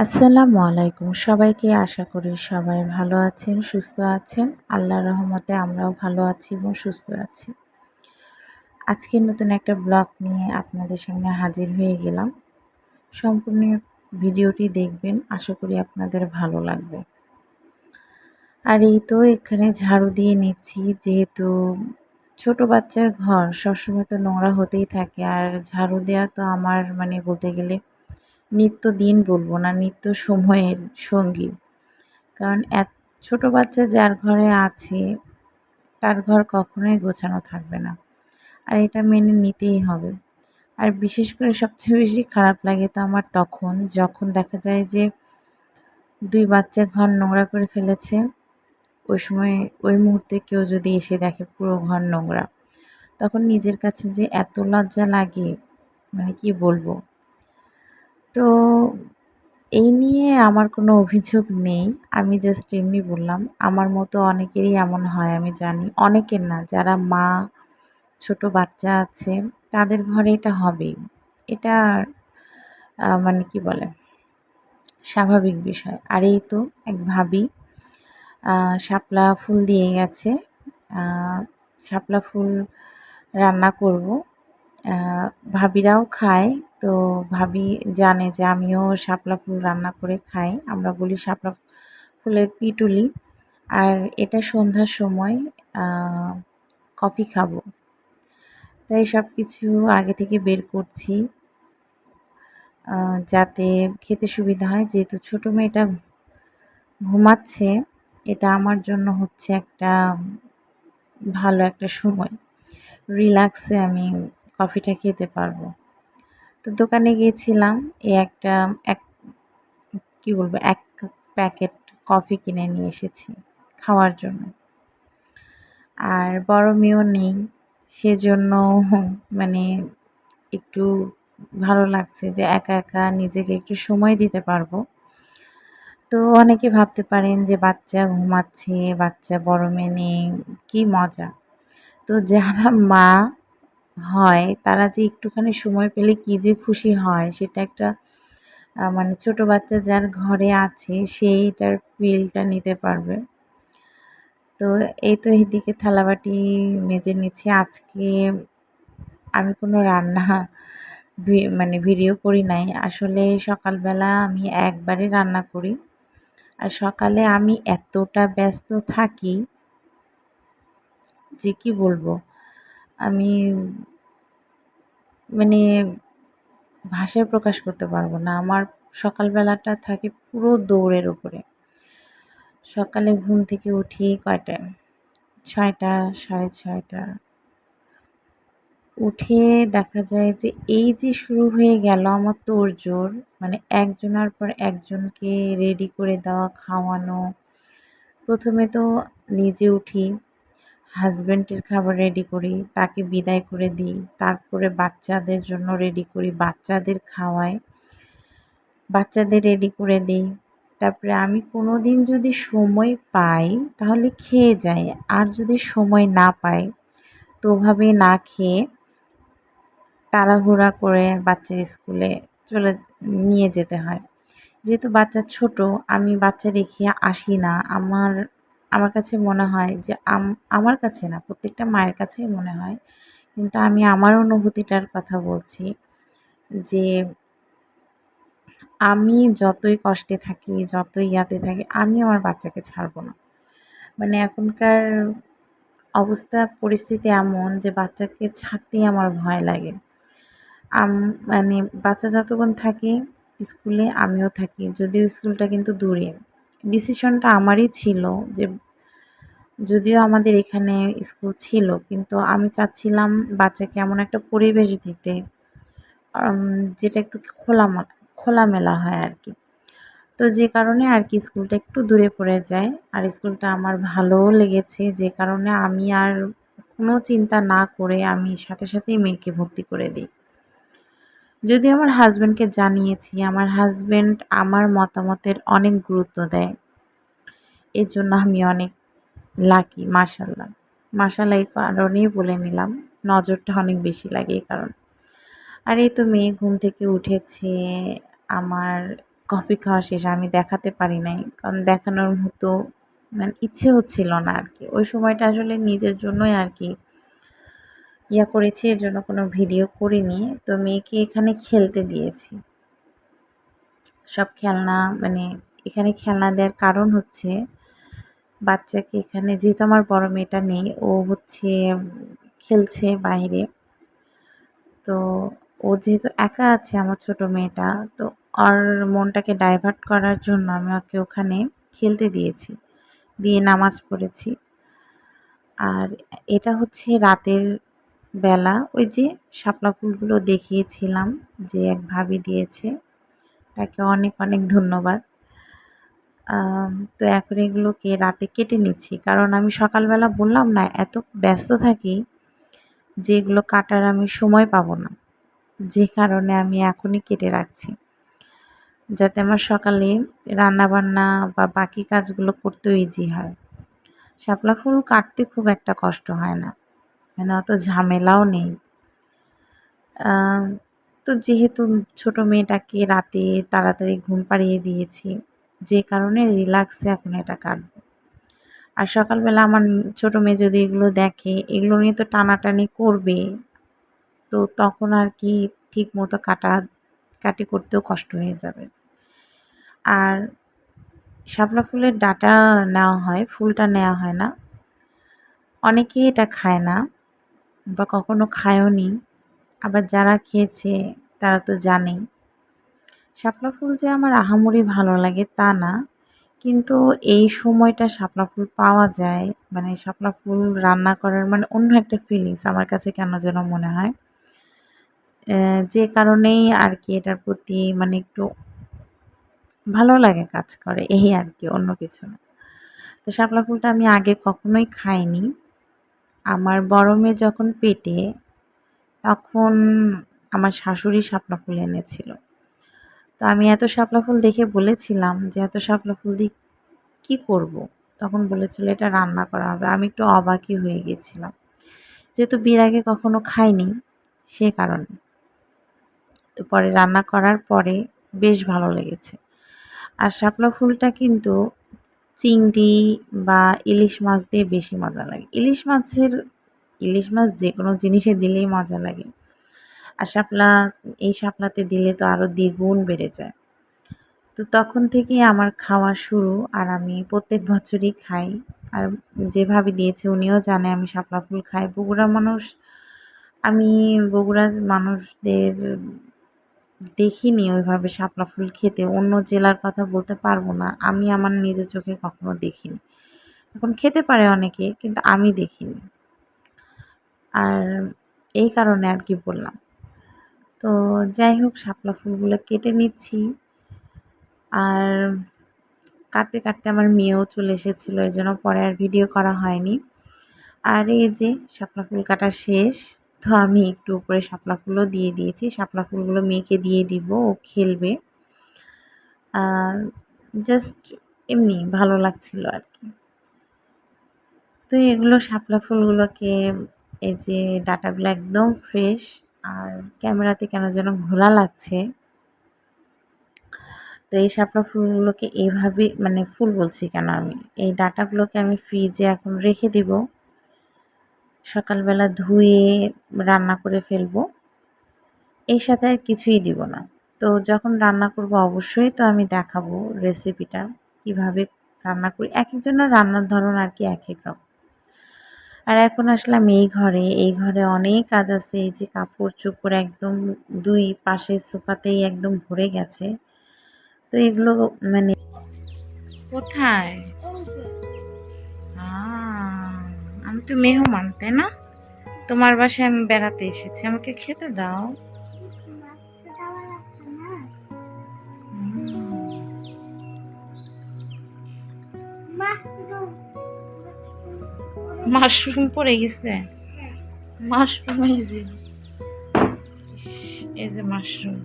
আসসালামু আলাইকুম সবাইকে। আশা করি সবাই ভালো আছেন, সুস্থ আছেন। আল্লাহর রহমতে আমরাও ভালো আছি এবং সুস্থ আছি। আজকে নতুন একটা ব্লগ নিয়ে আপনাদের সামনে হাজির হয়ে গেলাম। সম্পূর্ণ ভিডিওটি দেখবেন, আশা করি আপনাদের ভালো লাগবে। আর এই তো এখানে ঝাড়ু দিয়ে নিচ্ছি, যেহেতু ছোট বাচ্চার ঘর সবসময় তো নোংরা হতেই থাকে। আর ঝাড়ু দেওয়া তো আমার বলতে গেলে নিত্যদিন বলবো না, নিত্য সময়ের সঙ্গী। কারণ ছোট বাচ্চা যার ঘরে আছে তার ঘর কখনোই গোছানো থাকবে না, আর এটা মেনে নিতেই হবে। আর বিশেষ করে সবচেয়ে বেশি খারাপ লাগে তো আমার তখন, যখন দেখা যায় যে 2 বাচ্চা ঘর নোংরা করে ফেলেছে। ওই সময় ওই মুহূর্তে কেউ যদি এসে দেখে পুরো ঘর নোংরা, তখন নিজের কাছে যে এত লজ্জা লাগে, কি বলবো। তো এই নিয়ে আমার কোনো অভিযোগ নেই। আমি জাস্ট এমনি বললাম। আমার মতো অনেকেরই এমন হয় আমি জানি। অনেকের না, যারা মা, ছোট বাচ্চা আছে তাদের ঘরে এটা হবেই। এটা কি বলে, স্বাভাবিক বিষয়। আর এই তো এক ভাবি শাপলা ফুল দিয়ে গেছে। আ শাপলা ফুল রান্না করব। আ ভাবিরাও খায়। তো ভাবি জানে যে আমিও শাপলা ফুল রান্না করে খাই। আমরা বলি শাপলা ফুলের পিটুলি। আর এটা সন্ধ্যার সময় আ কফি খাবো। তাই সবকিছু আগে থেকে বের করছি, যাতে খেতে সুবিধা হয়। যেহেতু ছোট মেয়েটা ঘুমাচ্ছে, এটা আমার জন্য হচ্ছে একটা ভালো একটা সময়। রিল্যাক্সে আমি কফিটা খেতে পারবো। তো দোকানে গিয়েছিলাম, এই একটা এক কি বলবো, ১ প্যাকেট কফি কিনে নিয়ে এসেছি খাওয়ার জন্য। আর বড় মেয়েও নেই, সেজন্য মানে একটু ভালো লাগছে যে একা, একা নিজেকে একটু সময় দিতে পারবো। তো অনেকে ভাবতে পারেন যে বাচ্চা ঘুমাচ্ছে, বাচ্চা বড় মেয়ে নেই, কি মজা। তো যারা মা হয় তারা যে একটুখানি সময় পেলে কি যে খুশি হয়, সেটা একটা ছোট বাচ্চা যার ঘরে আছে সে এটার ফিলটা নিতে পারবে। তো এই তো এদিকে থালাবাটি মেজে নিচ্ছি। আজকে আমি কোনো রান্না ভিডিও করি নাই। আসলে সকালবেলা আমি একবারই রান্না করি। আর সকালে আমি এতটা ব্যস্ত থাকি যে কি বলবো, আমি মানে ভাষায় প্রকাশ করতে পারবো না। আমার সকালবেলাটা থাকে পুরো দৌড়ের উপরে। সকালে ঘুম থেকে উঠি কয়টায়? ৬টা, ৬:৩০। উঠে দেখা যায় যে এই যে শুরু হয়ে গেল আমার তোড়জোড়, একজনার পর একজনকে রেডি করে দেওয়া, খাওয়ানো। প্রথমে তো নিজে উঠি, হাসব্যান্ডের খাবার রেডি করি, তাকে বিদায় করে দিই। তারপরে বাচ্চাদের জন্য রেডি করি, বাচ্চাদের খাওয়াই, বাচ্চাদের রেডি করে দিই। তারপরে আমি কোনোদিন যদি সময় পাই তাহলে খেয়ে যাই। আর যদি সময় না পাই তো ওভাবেই না খেয়ে তাড়াহুড়া করে বাচ্চার স্কুলে চলে নিয়ে যেতে হয়। যেহেতু বাচ্চা ছোট, আমি বাচ্চা রেখে আসি না। আমার আমার কাছে মনে হয় যে আমার কাছে না, প্রত্যেকটা মায়ের কাছেই মনে হয়। কিন্তু আমি আমার অনুভূতিটার কথা বলছি যে আমি যতই কষ্টে থাকি, যতই ইয়াতে থাকি, আমি আমার বাচ্চাকে ছাড়বো না। এখনকার অবস্থা পরিস্থিতি এমন যে বাচ্চাকে ছাড়তেই আমার ভয় লাগে। আম বাচ্চা যতক্ষণ থাকে স্কুলে আমিও থাকি, যদিও স্কুলটা কিন্তু দূরে। ডিসিশনটা আমারই ছিল যে, যদিও আমাদের এখানে স্কুল ছিল, কিন্তু আমি চাচ্ছিলাম বাচ্চাকে এমন একটা পরিবেশ দিতে আম যেটা একটু খোলামেলা হয় আরকি। তো যে কারণে আরকি স্কুলটা একটু দূরে পড়ে যায়। আর স্কুলটা আমার ভালোও লেগেছে, যে কারণে আমি আর কোনো চিন্তা না করে আমি সাথে সাথেই মেয়েকে ভর্তি করে দিই। যদিও আমার হাসব্যান্ডকে জানিয়েছি, আমার হাসব্যান্ড আমার মতামতের অনেক গুরুত্ব দেয়। এজন্য আমি অনেক লাকি, মাশাআল্লাহ। মাশাআল্লাহ এই কারণেই বলে নিলাম, নজরটা অনেক বেশি লাগে এই কারণে। আর এই তো মেয়ে ঘুম থেকে উঠেছে। আমার কফি খাওয়া শেষ, আমি দেখাতে পারি নাই, কারণ দেখানোর মতো মানে ইচ্ছে হচ্ছিল না আর কি। ওই সময়টা আসলে নিজের জন্যই আর কি করেছি, এর জন্য কোনো ভিডিও করিনি। তো মেয়েকে এখানে খেলতে দিয়েছি সব খেলনা, মানে এখানে খেলনা দেওয়ার কারণ হচ্ছে বাচ্চাকে এখানে, যেহেতু আমার বড় মেয়েটা নেই, ও হচ্ছে খেলছে বাইরে, তো ও যেহেতু একা আছে আমার ছোট মেয়েটা, তো ওর মনটাকে ডাইভার্ট করার জন্য আমি ওকে ওখানে খেলতে দিয়েছি, দিয়ে নামাজ পড়েছি। আর এটা হচ্ছে রাতের বেলা, ওই যে শাপলা ফুলগুলো দেখিয়েছিলাম যে এক ভাবি দিয়েছে, তাকে অনেক অনেক ধন্যবাদ। তো এখন এগুলোকে রাতে কেটে নিচ্ছি, কারণ আমি সকালবেলা বললাম না এত ব্যস্ত থাকি যে এগুলো কাটার আমি সময় পাবো না, যে কারণে আমি এখনই কেটে রাখছি, যাতে আমার সকালে রান্নাবান্না বা বাকি কাজগুলো করতেও ইজি হয়। শাপলা ফুল কাটতে খুব একটা কষ্ট হয় না, মানে অত ঝামেলাও নেই। তো যেহেতু ছোট মেয়েটাকে রাতে তাড়াতাড়ি ঘুম পাড়িয়ে দিয়েছি, যে কারণে রিল্যাক্সে এখন এটা কাটবো। আর সকালবেলা আমার ছোট মেয়ে যদি এগুলো দেখে, এগুলো নিয়ে তো টানাটানি করবে, তো তখন আর কি ঠিক মতো কাটাকাটি করতেও কষ্ট হয়ে যাবে। আর শাপলা ফুলের ডাঁটা নেওয়া হয়, ফুলটা নেওয়া হয় না। অনেকেই এটা খায় না বা কখনো খায়ও নি, আবার যারা খেয়েছে তারা তো জানেই। শাপলা ফুল যে আমার আহামরি ভালো লাগে তা না, কিন্তু এই সময়টা শাপলা ফুল পাওয়া যায়, মানে শাপলা ফুল রান্না করার মানে অন্য একটা ফিলিংস আমার কাছে কেন যেন মনে হয়। যে কারণেই আর কি এটার প্রতি মানে একটু ভালো লাগে কাজ করে, এই আর কি, অন্য কিছু না। তো শাপলা ফুলটা আমি আগে কখনোই খাইনি। আমার বড় মেয়ে যখন পেটে, তখন আমার শাশুড়ি শাপলা ফুল এনেছিল। তো আমি এত শাপলা ফুল দেখে বলেছিলাম যে এত শাপলা ফুল দিয়ে কী করব? তখন বলেছিল এটা রান্না করা হবে। আমি একটু অবাকই হয়ে গেছিলাম, যেহেতু বিয়ের আগে কখনো খাইনি সে কারণে। তো পরে রান্না করার পরে বেশ ভালো লেগেছে। আর শাপলা ফুলটা কিন্তু চিংড়ি বা ইলিশ মাছ দিয়ে বেশি মজা লাগে। ইলিশ মাছ যে কোনো জিনিসে দিলেই মজা লাগে। আর এই শাপলাতে দিলে তো আরও দ্বিগুণ বেড়ে যায়। তো তখন থেকেই আমার খাওয়া শুরু, আর আমি প্রত্যেক বছরই খাই। আর যেভাবে দিয়েছে উনিও জানে আমি শাপলা ফুল খাই। আমি বগুড়ার মানুষদের দেখিনি ওইভাবে শাপলা ফুল খেতে। অন্য জেলার কথা বলতে পারবো না, আমি আমার নিজের চোখে কখনো দেখিনি। এখন খেতে পারে অনেকে, কিন্তু আমি দেখিনি। আর এই কারণে আর কি বললাম। তো যাই হোক, শাপলা ফুলগুলো কেটে নিচ্ছি। আর কাটতে কাটতে আমার মেয়েও চলে এসেছিলো, এই জন্য পরে আর ভিডিও করা হয়নি। আর এই যে শাপলা ফুল কাটা শেষ, তো আমি একটু উপরে শাপলা ফুলও দিয়ে দিয়েছি। শাপলা ফুলগুলো মেয়েকে দিয়ে দিব, ও খেলবে। জাস্ট এমনি ভালো লাগছিল আর কি। তো এগুলো শাপলা ফুলগুলোকে, এই যে ডাঁটাগুলো একদম ফ্রেশ, আর ক্যামেরাতে কেন যেন ঘোলা লাগছে। তো এই শাপলা ফুলগুলোকে এইভাবে, মানে ফুল বলছি কেন, আমি এই ডাঁটাগুলোকে আমি ফ্রিজে এখন রেখে দিব। সকালবেলা ধুয়ে রান্না করে ফেলবো, এর সাথে আর কিছুই দিব না। তো যখন রান্না করব অবশ্যই তো আমি দেখাবো রেসিপিটা, কিভাবে রান্না করি। এক একজনের রান্নার ধরন আর কি এক এক রকম। আর এখন আসলাম এই ঘরে অনেক কাজ আছে। এই যে কাপড় চোপড় একদম ২ পাশের সোফাতেই একদম ভরে গেছে। তো এগুলো মানে কোথায়? আমি তো মেহমান, তাই না? তোমার বাসায় আমি বেড়াতে এসেছি, আমাকে খেতে দাও। মাশরুম পড়ে গেছে। মাশরুম এই যে মাশরুম।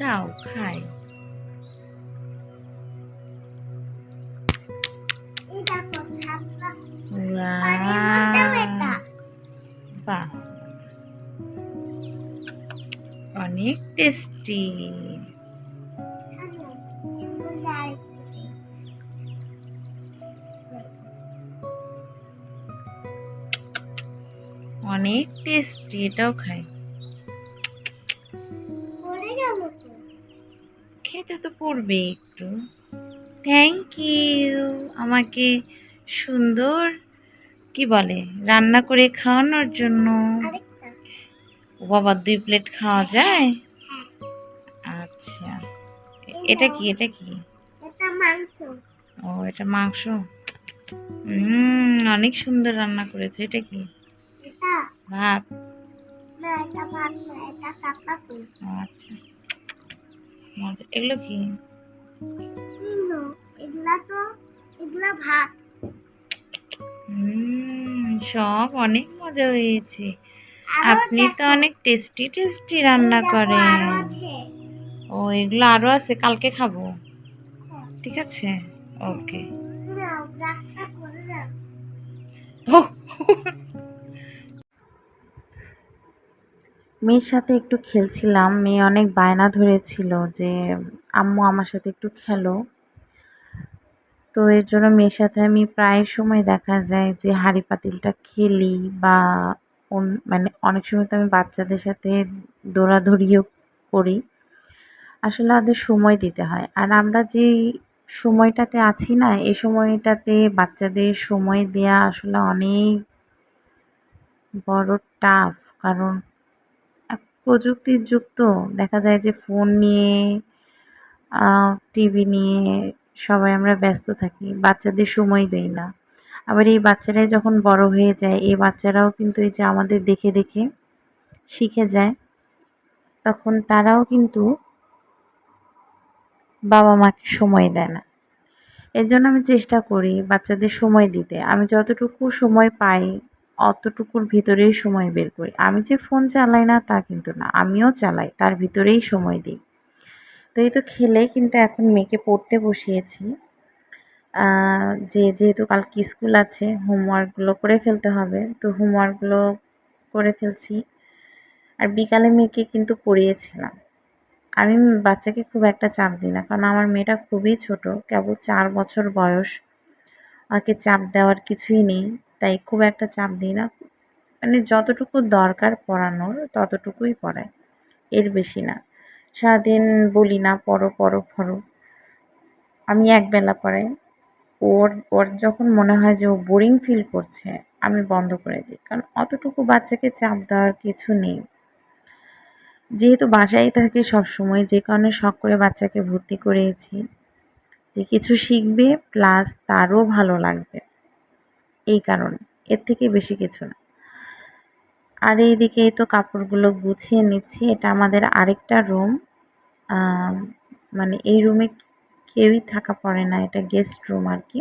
দাও খাই। টেস্টি। অনেক টেস্টি, এটাও খাই। খেতে তো পড়বে একটু। থ্যাংক ইউ আমাকে সুন্দর কি বলে রান্না করে খাওয়ানোর জন্য। ও বাবা, 2 প্লেট খাওয়া যায়? আচ্ছা, এটা কি? এটা কি? ও, এটা মাংস। অনেক সুন্দর রান্না করেছে। এটা কি? ভাত। আচ্ছা, মজা। এগুলো কি? ভাত। সব অনেক মজা হয়েছে। আপনি তো অনেক টেস্টি টেস্টি রান্না করেন। ও, এগুলো আরো আছে, কালকে খাবো। ঠিক আছে, ওকে। মেয়ের সাথে একটু খেলছিলাম। মেয়ে অনেক বায়না ধরেছিল যে আম্মু আমার সাথে একটু খেলো। তো এর জন্য মেয়ের সাথে আমি প্রায় সময় দেখা যায় যে হাঁড়ি পাতিলটা খেলি, বা মানে অনেক সময় তো আমি বাচ্চাদের সাথে দৌড়াদৌড়িও করি। আসলে ওদের সময় দিতে হয়। আর আমরা যেই সময়টাতে আছি না, এই সময়টাতে বাচ্চাদের সময় দেয়া আসলে অনেক বড় টাফ। কারণ প্রযুক্তির যুগ তো, দেখা যায় যে ফোন নিয়ে টিভি নিয়ে সবাই আমরা ব্যস্ত থাকি, বাচ্চাদের সময় দেই না। আবার এই বাচ্চারাই যখন বড় হয়ে যায়, এই বাচ্চারাও কিন্তু এই যে আমাদের দেখে দেখে শিখে যায়, তখন তারাও কিন্তু বাবা মাকে সময় দেয় না। এর জন্য আমি চেষ্টা করি বাচ্চাদের সময় দিতে। আমি যতটুকু সময় পাই অতটুকুর ভিতরেই সময় বের করি। আমি যে ফোন চালাই না তা কিন্তু না, আমিও চালাই, তার ভিতরেই সময় দিই। তো এই তো খেলে কিন্তু এখন মেয়েকে পড়তে বসিয়েছি। যেহেতু কালকে স্কুল আছে, হোমওয়ার্কগুলো করে ফেলতে হবে, তো হোমওয়ার্কগুলো করে ফেলছি। আর বিকালে মেয়েকে কিন্তু পড়িয়েছিলাম। আমি বাচ্চাকে খুব একটা চাপ দিই না, কারণ আমার মেয়েটা খুবই ছোট, কেবল 4 বছর বয়স। ওকে চাপ দেওয়ার কিছুই নেই, তাই খুব একটা চাপ দিই না। মানে যতটুকু দরকার পড়ানোর ততটুকুই পড়াই, এর বেশি না। সারাদিন বলি না পড়ো পড়ো পড়ো, আমি একবেলা পড়াই। ওর ওর যখন মনে হয় যে ও বোরিং ফিল করছে, আমি বন্ধ করে দিই, কারণ অতটুকু বাচ্চাকে চাপ দেওয়ার কিছু নেই। যেহেতু বাসায় থাকি সবসময়, যে কারণে শখ করে বাচ্চাকে ভর্তি করিয়েছি, যে কিছু শিখবে প্লাস তারও ভালো লাগবে, এই কারণে, এর থেকে বেশি কিছু না। আর এইদিকে তো কাপড়গুলো গুছিয়ে নিচ্ছি। এটা আমাদের আরেকটা রুম, মানে এই রুমে কেউই থাকা পড়ে না, এটা গেস্ট রুম আর কি।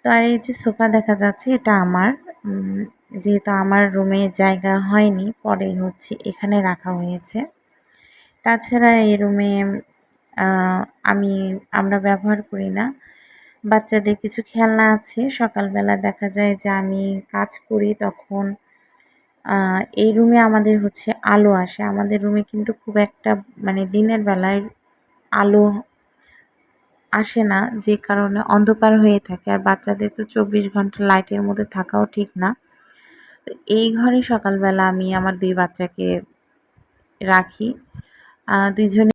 তো আর এই যে সোফা দেখা যাচ্ছে, এটা আমার, যেহেতু আমার রুমে জায়গা হয়নি, পরে হচ্ছে এখানে রাখা হয়েছে। তাছাড়া এই রুমে আমরা ব্যবহার করি না। বাচ্চাদের কিছু খেলনা আছে। সকালবেলা দেখা যায় যে আমি কাজ করি, তখন এই রুমে আমাদের হচ্ছে আলো আসে। আমাদের রুমে কিন্তু খুব একটা মানে দিনের বেলায় আলো আসে না, যে কারণে অন্ধকার হয়ে থাকে। আর বাচ্চাদের তো 24 ঘন্টা লাইটের মধ্যে থাকাও ঠিক না। তো এই ঘরে সকালবেলা আমি আমার 2 বাচ্চাকে রাখি। 2 জনে